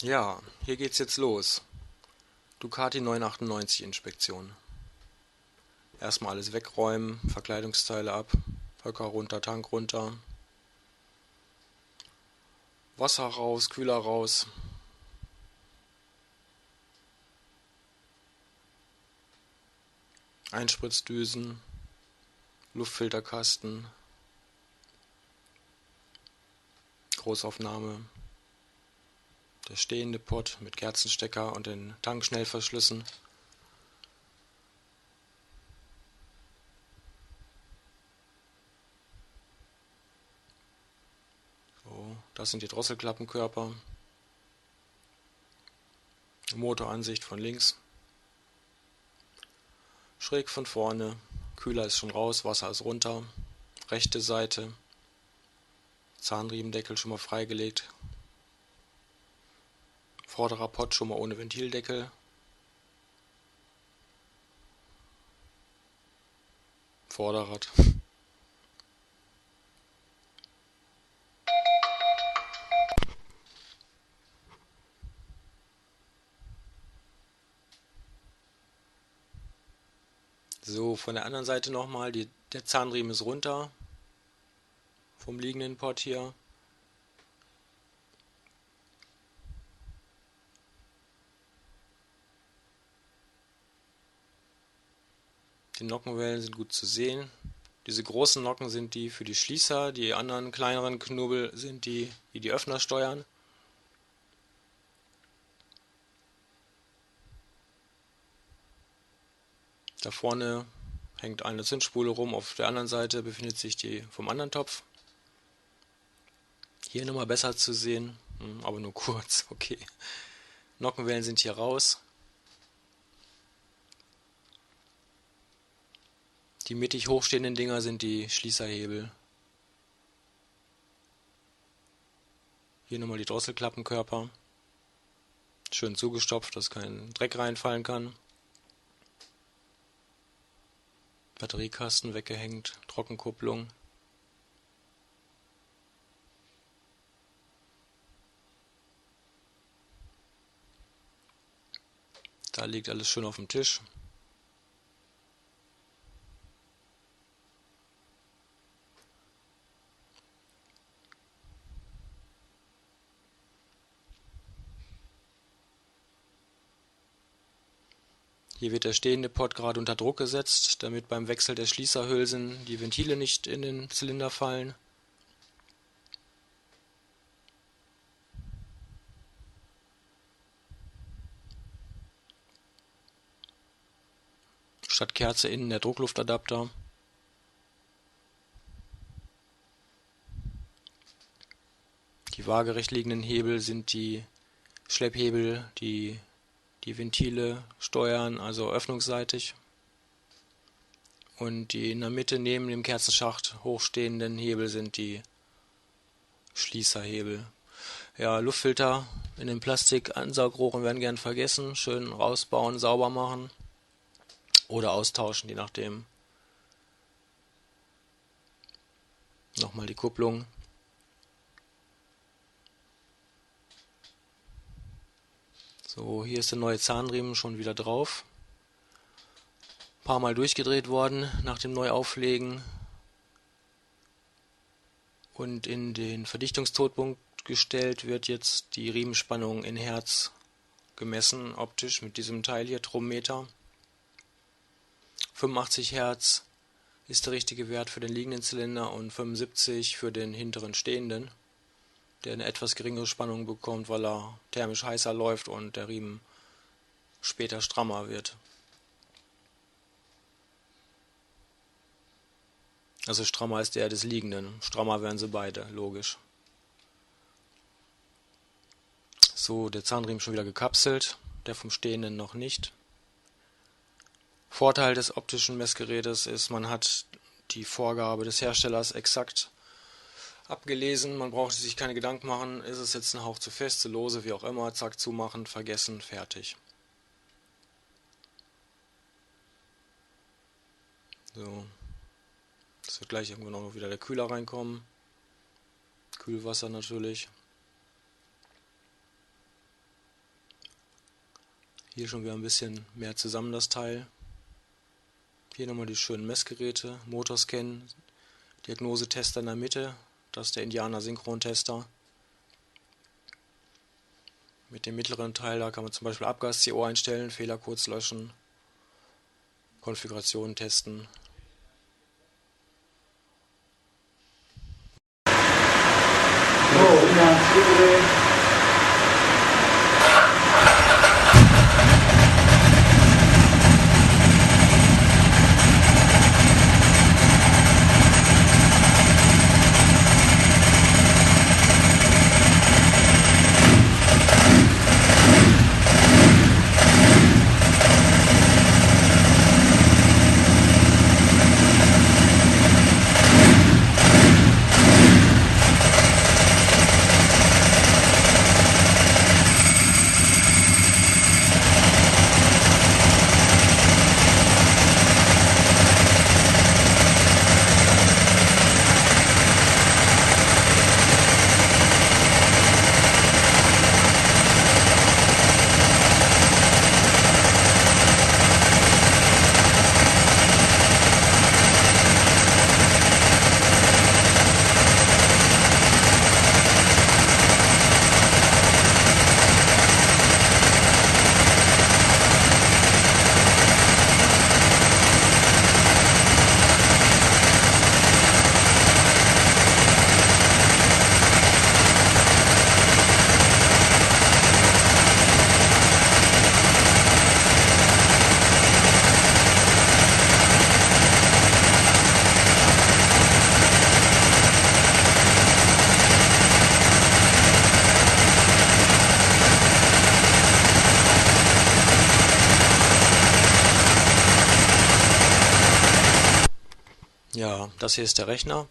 Ja, hier geht's jetzt los. Ducati 998 Inspektion. Erstmal alles wegräumen, Verkleidungsteile ab, Höcker runter, Tank runter, Wasser raus, Kühler raus, Einspritzdüsen, Luftfilterkasten, Großaufnahme, der stehende Pott mit Kerzenstecker und den Tankschnellverschlüssen. So, das sind die Drosselklappenkörper. Motoransicht von links. Schräg von vorne. Kühler ist schon raus, Wasser ist runter. Rechte Seite. Zahnriemendeckel schon mal freigelegt. Vorderer Pott schon mal ohne Ventildeckel. Vorderrad. So, von der anderen Seite nochmal. Der Zahnriemen ist runter. Vom liegenden Pott hier. Die Nockenwellen sind gut zu sehen. Diese großen Nocken sind die für die Schließer, die anderen kleineren Knubbel sind die Öffner steuern. Da vorne hängt eine Zündspule rum, auf der anderen Seite befindet sich die vom anderen Topf. Hier nochmal besser zu sehen, aber nur kurz, okay. Nockenwellen sind hier raus. Die mittig hochstehenden Dinger sind die Schließerhebel. Hier nochmal die Drosselklappenkörper. Schön zugestopft, dass kein Dreck reinfallen kann. Batteriekasten weggehängt, Trockenkupplung. Da liegt alles schön auf dem Tisch. Hier wird der stehende Pott gerade unter Druck gesetzt, damit beim Wechsel der Schließerhülsen die Ventile nicht in den Zylinder fallen. Statt Kerze innen der Druckluftadapter. Die waagerecht liegenden Hebel sind die Schlepphebel, die Ventile steuern, also öffnungsseitig. Und die in der Mitte neben dem Kerzenschacht hochstehenden Hebel sind die Schließerhebel. Ja, Luftfilter in den Plastikansaugrohren werden gern vergessen. Schön rausbauen, sauber machen oder austauschen, je nachdem. Nochmal die Kupplung. So, hier ist der neue Zahnriemen schon wieder drauf. Ein paar Mal durchgedreht worden nach dem Neuauflegen und in den Verdichtungstodpunkt gestellt wird jetzt die Riemenspannung in Hertz gemessen, optisch mit diesem Teil hier, Trommeter. 85 Hertz ist der richtige Wert für den liegenden Zylinder und 75 für den hinteren stehenden, der eine etwas geringere Spannung bekommt, weil er thermisch heißer läuft und der Riemen später strammer wird. Also strammer ist der des liegenden, strammer werden sie beide, logisch. So, der Zahnriemen schon wieder gekapselt, der vom stehenden noch nicht. Vorteil des optischen Messgerätes ist, man hat die Vorgabe des Herstellers exakt abgelesen, man braucht sich keine Gedanken machen, ist es jetzt ein Hauch zu fest, zu lose, wie auch immer, zack, zumachen, vergessen, fertig. So, es wird gleich irgendwo noch wieder der Kühler reinkommen, Kühlwasser natürlich. Hier schon wieder ein bisschen mehr zusammen das Teil. Hier nochmal die schönen Messgeräte, Motorscan, Diagnosetester in der Mitte, das ist der Indianer Synchrontester. Mit dem mittleren Teil, da kann man zum Beispiel Abgas-CO einstellen, Fehlercodes löschen, Konfigurationen testen. Ja, das hier ist der Rechner,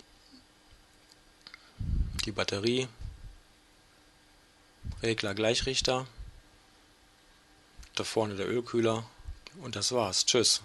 die Batterie, Regler, Gleichrichter, da vorne der Ölkühler und das war's. Tschüss.